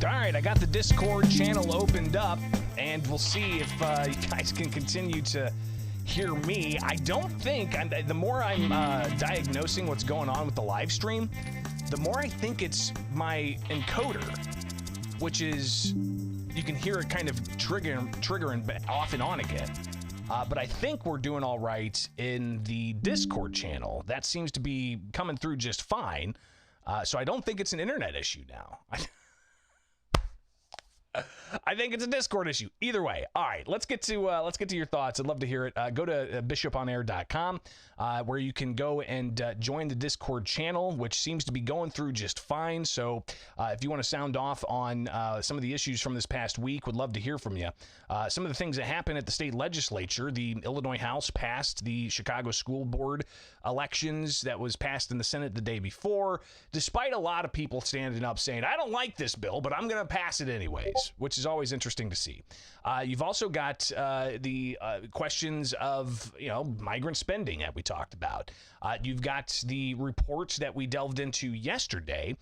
All right, I got the Discord channel opened up, and we'll see if you guys can continue to hear me. I don't think, the more I'm diagnosing what's going on with the live stream, the more I think it's my encoder, which is, you can hear it kind of triggering off and on again. But I think we're doing all right in the Discord channel. That seems to be coming through just fine. So I don't think it's an internet issue now. I think it's a Discord issue. Either way, all right. Let's get to your thoughts. I'd love to hear it. Go to bishoponair.com, where you can go and join the Discord channel, which seems to be going through just fine. So if you want to sound off on some of the issues from this past week, would love to hear from you. Some of the things that happened at the state legislature: the Illinois House passed the Chicago School Board elections that was passed in the Senate the day before, despite a lot of people standing up saying, "I don't like this bill, but I'm going to pass it anyways," which is always interesting to see. You've also got the questions of, migrant spending that we talked about. You've got the reports that we delved into yesterday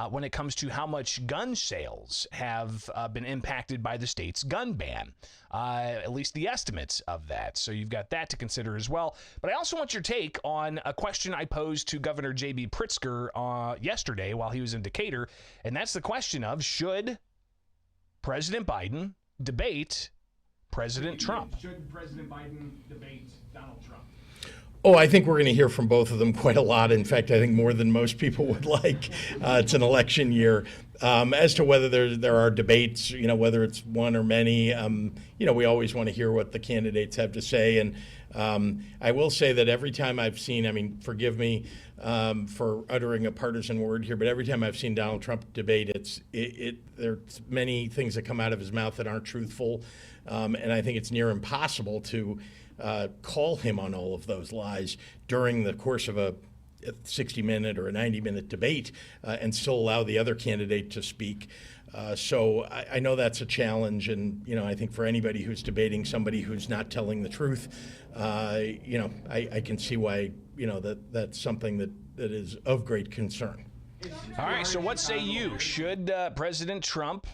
when it comes to how much gun sales have been impacted by the state's gun ban, at least the estimates of that. So you've got that to consider as well. But I also want your take on a question I posed to Governor J.B. Pritzker yesterday while he was in Decatur, and that's the question of, should President Biden debate President Trump? Should President Biden debate Donald Trump? Oh, I think we're going to hear from both of them quite a lot. In fact, I think more than most people would like. It's an election year. As to whether there are debates, whether it's one or many, we always want to hear what the candidates have to say. And I will say that every time I've seen, forgive me for uttering a partisan word here, but every time I've seen Donald Trump debate, there's many things that come out of his mouth that aren't truthful. And I think it's near impossible to call him on all of those lies during the course of a 60-minute or a 90-minute debate and still allow the other candidate to speak. So I know that's a challenge, and I think for anybody who's debating somebody who's not telling the truth, I can see why that's something that is of great concern. All right, so what say you? Should President Trump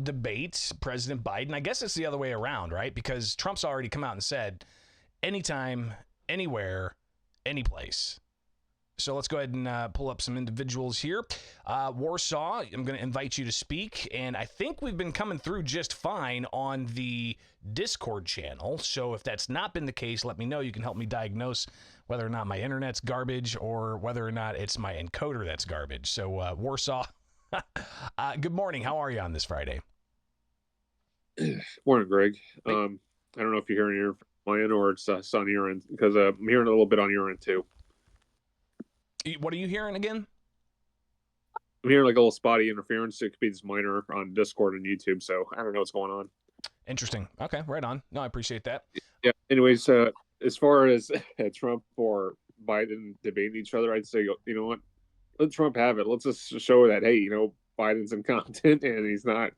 debate President Biden? I guess it's the other way around, right? Because Trump's already come out and said, anytime, anywhere, anyplace. So let's go ahead and pull up some individuals here. Warsaw, I'm going to invite you to speak, and I think we've been coming through just fine on the Discord channel. So if that's not been the case, let me know. You can help me diagnose whether or not my internet's garbage or whether or not it's my encoder that's garbage. So Warsaw, good morning. How are you on this Friday? Morning, Greg. I don't know if you're hearing my end or it's on your end, because I'm hearing a little bit on your end too. What are you hearing again? I'm hearing like a little spotty interference. It could be just minor on Discord and YouTube, so I don't know what's going on. Interesting. Okay, right on. No, I appreciate that. Yeah. Anyways, as far as Trump or Biden debating each other, I'd say, you know what? Let Trump have it. Let's just show that, hey, Biden's incompetent and he's not,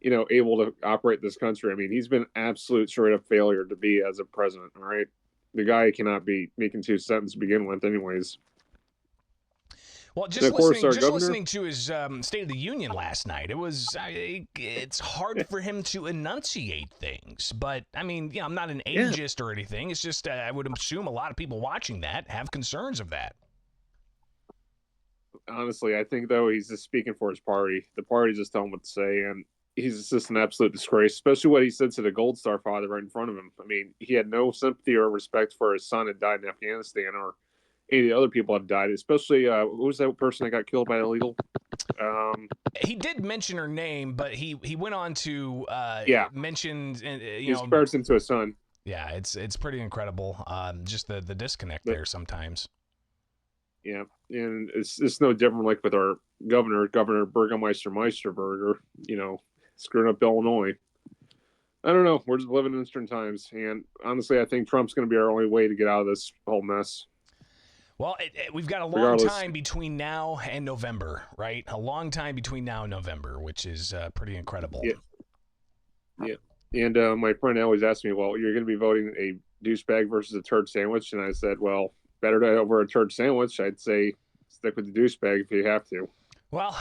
able to operate this country. I mean, he's been absolute straight up failure to be as a president. All right. The guy cannot be making two sentences to begin with anyways. Well, listening to his State of the Union last night, it's hard for him to enunciate things. But, I mean, I'm not an ageist or anything. It's just I would assume a lot of people watching that have concerns of that. Honestly, I think, though, he's just speaking for his party. The party just telling him what to say, and he's just an absolute disgrace, especially what he said to the Gold Star father right in front of him. I mean, he had no sympathy or respect for his son that died in Afghanistan or any of the other people have died, especially who was that person that got killed by illegal? He did mention her name, but he went on to mention he compares him to his son. Yeah, it's pretty incredible. Just the disconnect there sometimes. Yeah, and it's no different like with our Governor Burgermeister Meisterberger, screwing up Illinois. I don't know. We're just living in interesting times, and honestly, I think Trump's going to be our only way to get out of this whole mess. Well, we've got a long time between now and November, right? A long time between now and November, which is pretty incredible. Yeah. And my friend always asks me, well, you're going to be voting a douchebag versus a turd sandwich. And I said, well, better over a turd sandwich. I'd say stick with the douchebag if you have to. Well,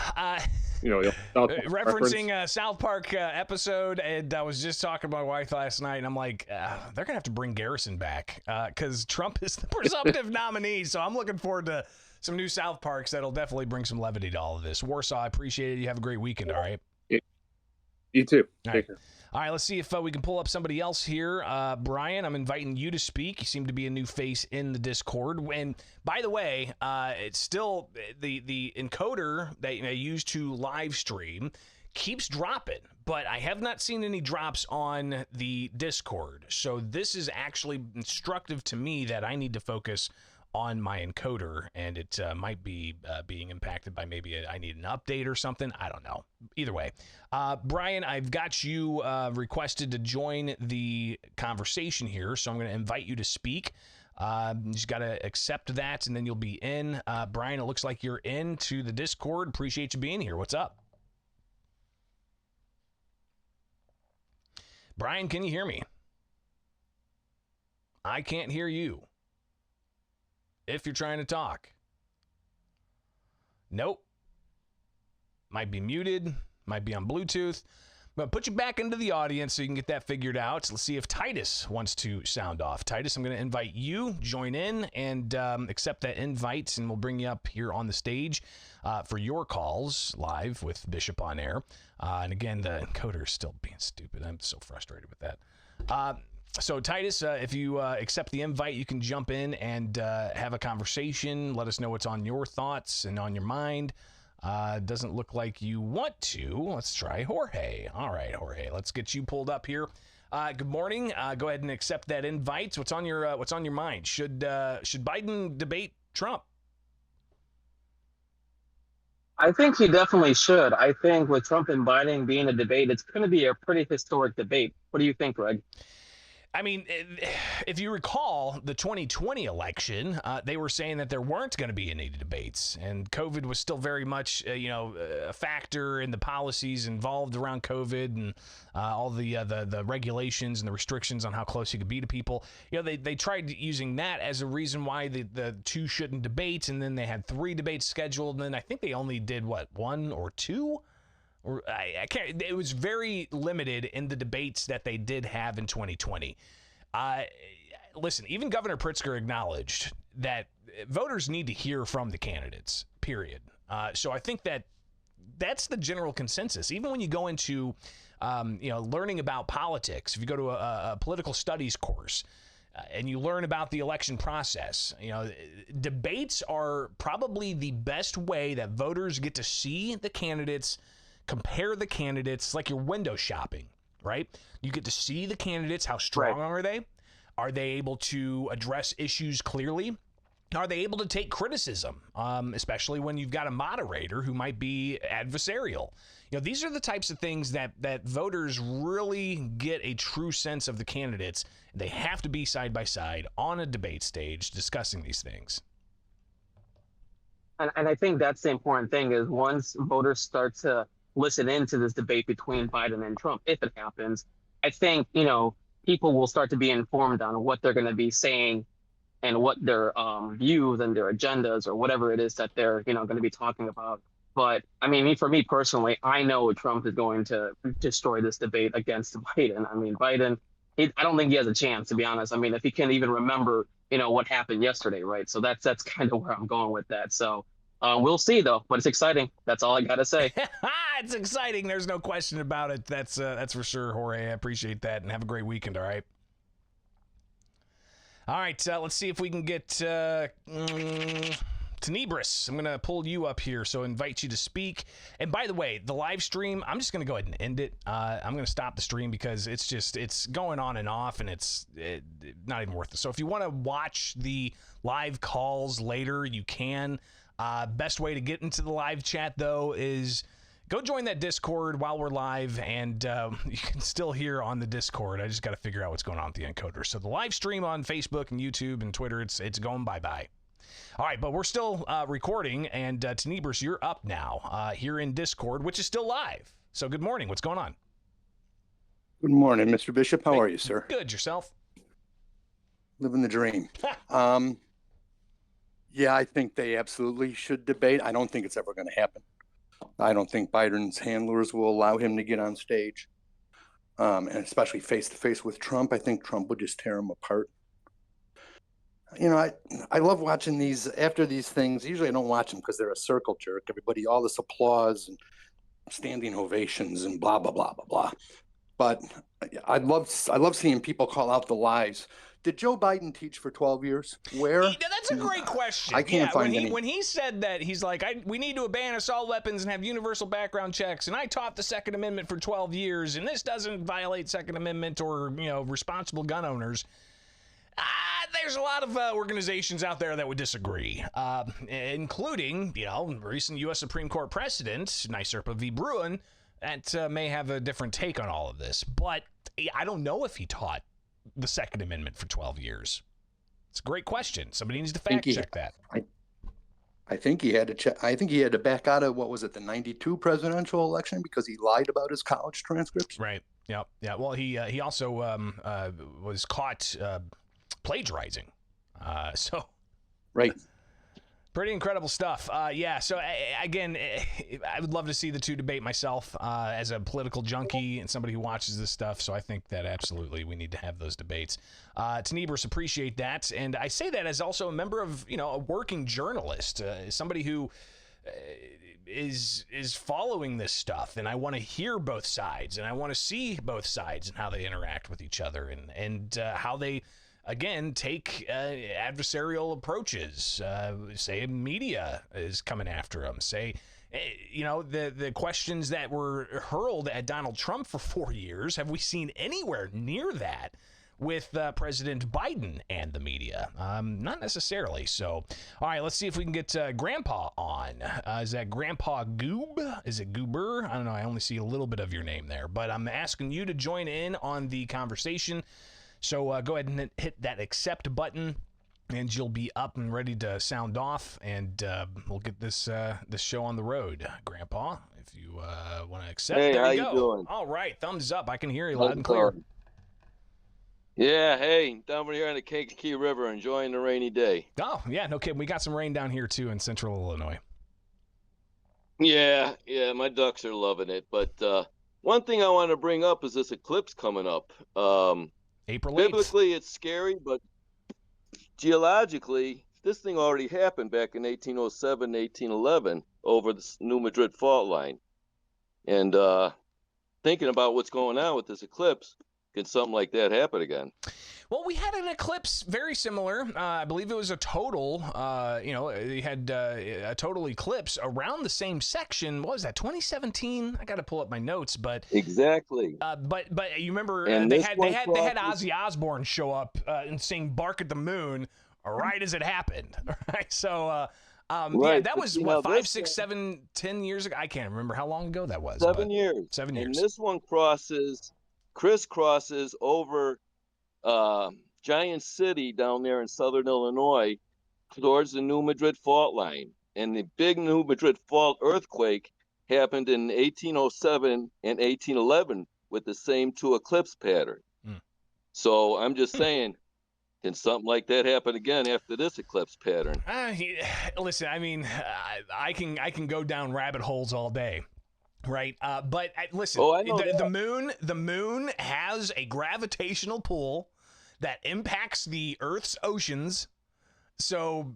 the South Park Referencing reference. a South Park episode, and I was just talking to my wife last night, and I'm like, they're gonna have to bring Garrison back because Trump is the presumptive nominee. So I'm looking forward to some new South Parks that'll definitely bring some levity to all of this. Warsaw, I appreciate it. You have a great weekend. All right. You too. All right. All right, let's see if we can pull up somebody else here. Brian, I'm inviting you to speak. You seem to be a new face in the Discord. And by the way, it's still the encoder that I use to live stream keeps dropping, but I have not seen any drops on the Discord. So this is actually instructive to me that I need to focus on my encoder, and it might be being impacted by maybe I need an update or something. I don't know. Either way, Brian, I've got you requested to join the conversation here, so I'm going to invite you to speak. You just got to accept that, and then you'll be in. Brian, it looks like you're into the Discord. Appreciate you being here. What's up? Brian, can you hear me? I can't hear you. If you're trying to talk. Nope. Might be muted. Might be on Bluetooth. But put you back into the audience so you can get that figured out. Let's see if Titus wants to sound off. Titus, I'm going to invite you, join in, and accept that invite, and we'll bring you up here on the stage for your calls live with Bishop on Air. And again, the encoder is still being stupid. I'm so frustrated with that. So, Titus, if you accept the invite, you can jump in and have a conversation. Let us know what's on your thoughts and on your mind. Doesn't look like you want to. Let's try Jorge. All right, Jorge, let's get you pulled up here. Good morning. Go ahead and accept that invite. What's on your mind? Should Biden debate Trump? I think he definitely should. I think with Trump and Biden being a debate, it's going to be a pretty historic debate. What do you think, Greg? I mean, if you recall the 2020 election, they were saying that there weren't going to be any debates, and COVID was still very much, a factor in the policies involved around COVID and all the regulations and the restrictions on how close you could be to people. They tried using that as a reason why the two shouldn't debate, and then they had 3 debates scheduled, and then I think they only did, 1 or 2? Or I can't. It was very limited in the debates that they did have in 2020. Listen, even Governor Pritzker acknowledged that voters need to hear from the candidates, period. So I think that's the general consensus. Even when you go into, learning about politics, if you go to a political studies course, and you learn about the election process, debates are probably the best way that voters get to see the candidates, compare the candidates. Like you're window shopping, right? You get to see the candidates. How strong are they? Are they able to address issues clearly? Are they able to take criticism, especially when you've got a moderator who might be adversarial? These are the types of things that voters really get a true sense of the candidates. They have to be side by side on a debate stage discussing these things. And I think that's the important thing is once voters start to listen into this debate between Biden and Trump, if it happens, I think, people will start to be informed on what they're going to be saying and what their views and their agendas or whatever it is that they're, going to be talking about. But I mean, for me personally, I know Trump is going to destroy this debate against Biden. I mean, Biden, I don't think he has a chance, to be honest. I mean, if he can't even remember, what happened yesterday, right? So that's kind of where I'm going with that. So we'll see, though. But it's exciting. That's all I got to say. It's exciting. There's no question about it. That's for sure, Jorge. I appreciate that, and have a great weekend, all right? All right, let's see if we can get Tenebris. I'm going to pull you up here, so invite you to speak. And by the way, the live stream, I'm just going to go ahead and end it. I'm going to stop the stream because it's going on and off, and it's not even worth it. So if you want to watch the live calls later, you can. Best way to get into the live chat, though, is go join that Discord while we're live, and you can still hear on the Discord. I just got to figure out what's going on with the encoder. So the live stream on Facebook and YouTube and Twitter, it's going bye-bye. All right, but we're still recording, and Tenebris, you're up now here in Discord, which is still live. So good morning. What's going on? Good morning, Mr. Bishop. How are you, sir? Good. Yourself? Living the dream. Yeah, I think they absolutely should debate. I don't think it's ever going to happen. I don't think Biden's handlers will allow him to get on stage, and especially face to face with Trump. I think Trump would just tear him apart. I love watching these after these things. Usually I don't watch them because they're a circle jerk. Everybody, all this applause and standing ovations and blah blah blah blah blah. But I love seeing people call out the lies. Did Joe Biden teach for 12 years? Where? That's a great question. I can't find when any. When he said that, he's like, we need to ban assault weapons and have universal background checks, and I taught the Second Amendment for 12 years, and this doesn't violate Second Amendment or responsible gun owners. There's a lot of organizations out there that would disagree, including, recent U.S. Supreme Court precedent, NYSERPA v. Bruin, that may have a different take on all of this. But I don't know if he taught the Second Amendment for 12 years. It's a great question. Somebody needs to fact check that. I think he had to check. I think he had to back out of, what was it, the 92 presidential election because he lied about his college transcripts. Right. Yeah. Well, he also was caught plagiarizing. Right. Pretty incredible stuff. So again, I would love to see the two debate myself as a political junkie and somebody who watches this stuff. So I think that absolutely we need to have those debates. Tenebris, appreciate that. And I say that as also a member of, a working journalist, somebody who is following this stuff. And I want to hear both sides, and I want to see both sides and how they interact with each other and how they, again, take adversarial approaches. Say media is coming after them. Say, the questions that were hurled at Donald Trump for 4 years, have we seen anywhere near that with President Biden and the media? Not necessarily. So, all right, let's see if we can get Grandpa on. Is that Grandpa Goob? Is it Goober? I don't know. I only see a little bit of your name there, but I'm asking you to join in on the conversation. So go ahead and hit that accept button, and you'll be up and ready to sound off, and we'll get this show on the road. Grandpa, if you want to accept, hey, there how you go. You doing? All right, thumbs up. I can hear you loud and clear. Yeah, hey, down here on the Kankakee River, enjoying the rainy day. Oh, yeah, no kidding. We got some rain down here, too, in central Illinois. Yeah, my ducks are loving it. But one thing I want to bring up is this eclipse coming up. April 8th. Biblically, it's scary, but geologically, this thing already happened back in 1807, 1811 over the New Madrid fault line. And thinking about what's going on with this eclipse, can something like that happen again? Well, we had an eclipse very similar. I believe it was a total, they had a total eclipse around the same section. What was that, 2017? I got to pull up my notes, but exactly. But you remember And they this had one Ozzy Osbourne show up and sing "Bark at the Moon" right as it happened. Right, so Right, yeah, that but was you what, know, 5, this 6, 7, 10 years ago. I can't remember how long ago that was. 7 years. 7 years. And this one crisscrosses over Giant City down there in southern Illinois towards the New Madrid fault line. And the big New Madrid fault earthquake happened in 1807 and 1811 with the same two eclipse pattern. So I'm just saying, can something like that happen again after this eclipse pattern? Listen, I mean, I can go down rabbit holes all day. Right. But listen, the moon has a gravitational pull that impacts the Earth's oceans. So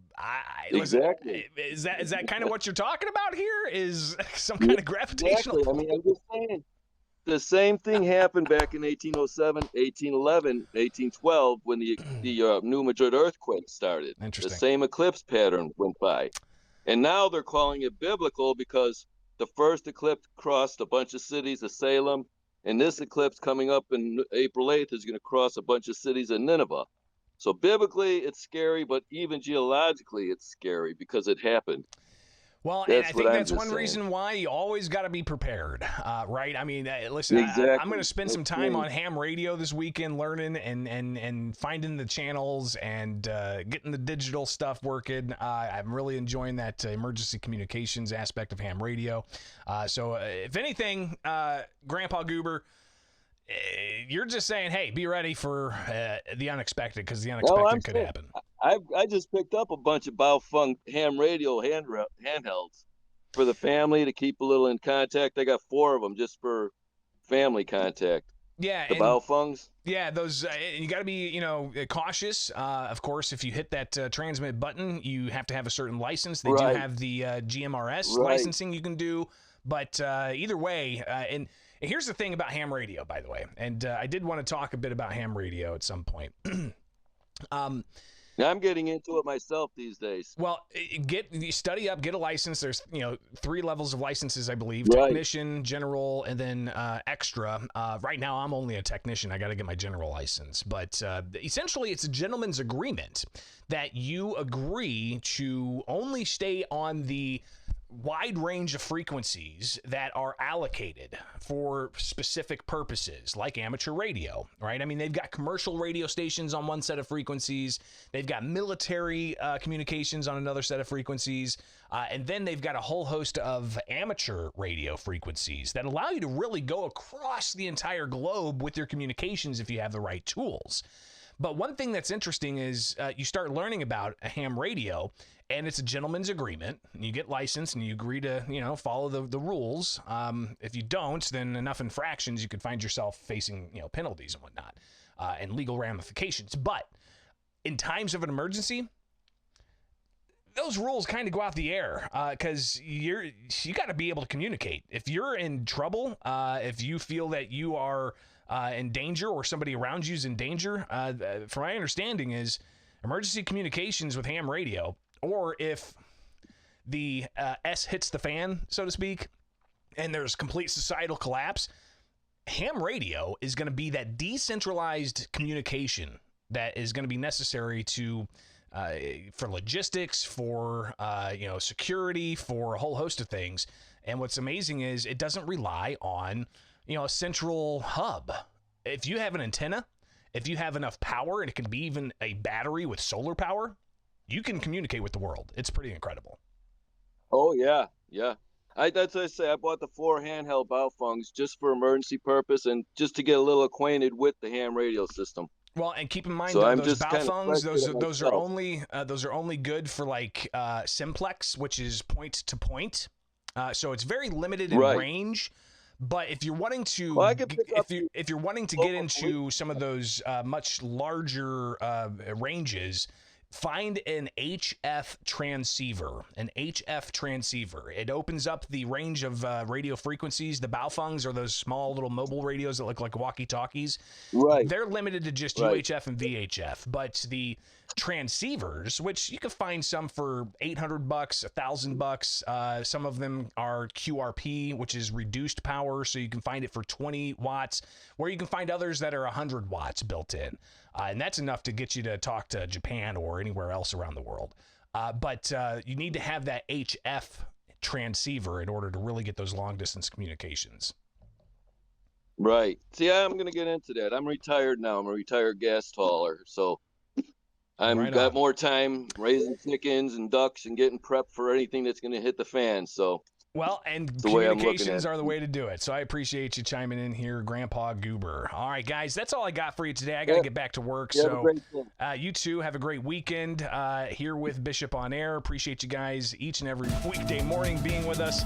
exactly. Listen, is that kind of what you're talking about here? Is some kind of gravitational exactly. pull? I mean, I'm just saying the same thing happened back in 1807, 1811, 1812 when the New Madrid earthquake started. Interesting. The same eclipse pattern went by. And now they're calling it biblical because the first eclipse crossed a bunch of cities of Salem, and this eclipse coming up in April 8th is going to cross a bunch of cities of Nineveh. So biblically, it's scary, but even geologically, it's scary because it happened. Well, That's and I think what I'm that's just one saying. reason why you always got to be prepared, right? I mean, listen, Exactly. I'm going to spend some time on ham radio this weekend learning and finding the channels and getting the digital stuff working. I'm really enjoying that emergency communications aspect of ham radio. So if anything, Grandpa Goober, you're just saying, hey, be ready for the unexpected, because the unexpected could happen. I just picked up a bunch of Baofeng ham radio handhelds, for the family to keep a little in contact. I got 4 of them just for family contact. Yeah, The and Baofungs. yeah, those you got to be, cautious. Of course, if you hit that transmit button, you have to have a certain license. They do Right. have the GMRS Right. licensing you can do, but either way, and here's the thing about ham radio, by the way, and I did want to talk a bit about ham radio at some point. Now I'm getting into it myself these days. Well, study up, get a license. There's 3 levels of licenses, I believe: Right. technician, general, and then extra. Right now, I'm only a technician. I got to get my general license, but essentially, it's a gentleman's agreement that you agree to only stay on the wide range of frequencies that are allocated for specific purposes, like amateur radio, right? I mean, they've got commercial radio stations on one set of frequencies, they've got military communications on another set of frequencies, and then they've got a whole host of amateur radio frequencies that allow you to really go across the entire globe with your communications if you have the right tools. But one thing that's interesting is you start learning about a ham radio, and it's a gentleman's agreement. And you get licensed, and you agree to, follow the rules. If you don't, then enough infractions, you could find yourself facing, penalties and whatnot, and legal ramifications. But in times of an emergency, those rules kind of go out the air because you got to be able to communicate. If you're in trouble, if you feel that you are in danger or somebody around you is in danger, from my understanding is emergency communications with ham radio, or if the S hits the fan, so to speak, and there's complete societal collapse, ham radio is going to be that decentralized communication that is going to be necessary to for logistics, for security, for a whole host of things. And what's amazing is it doesn't rely on a central hub. If you have an antenna, if you have enough power, and it can be even a battery with solar power, you can communicate with the world. It's pretty incredible. Oh yeah. That's what I say. I bought the 4 handheld Baofungs just for emergency purpose and just to get a little acquainted with the ham radio system. Well, and keep in mind, So I'm those just kind of Baofungs, those are myself. only good for like simplex, which is point to point. So it's very limited in Right. range. But if you're wanting to, Well, I can pick up if you're wanting to get into some of those much larger ranges, find an HF transceiver. It opens up the range of radio frequencies. The Baofungs are those small little mobile radios that look like walkie-talkies. Right. They're limited to just Right. UHF and VHF, but the transceivers, which you can find some for $800, $1,000. Some of them are QRP, which is reduced power, so you can find it for 20 watts, where you can find others that are 100 watts built in. And that's enough to get you to talk to Japan or anywhere else around the world. But you need to have that HF transceiver in order to really get those long distance communications. Right. See, I'm going to get into that. I'm retired now. I'm a retired gas hauler. So I'm Right got on. more time raising chickens and ducks and getting prepped for anything that's going to hit the fan. So Well, and the way I'm looking communications at are the way to do it. So I appreciate you chiming in here, Grandpa Goober. All right, guys, that's all I got for you today. I got to Yeah. get back to work. you have a So great day. you too have a great weekend here with Bishop on Air. Appreciate you guys each and every weekday morning being with us.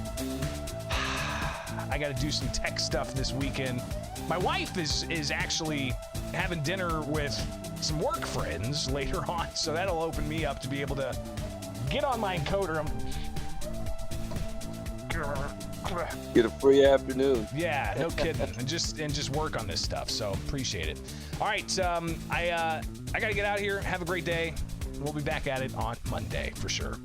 I got to do some tech stuff this weekend. My wife is actually having dinner with some work friends later on, so that'll open me up to be able to get on my encoder. Get a free afternoon. Yeah, no kidding, and just work on this stuff. So appreciate it. All right, I gotta get out of here. Have a great day. We'll be back at it on Monday for sure.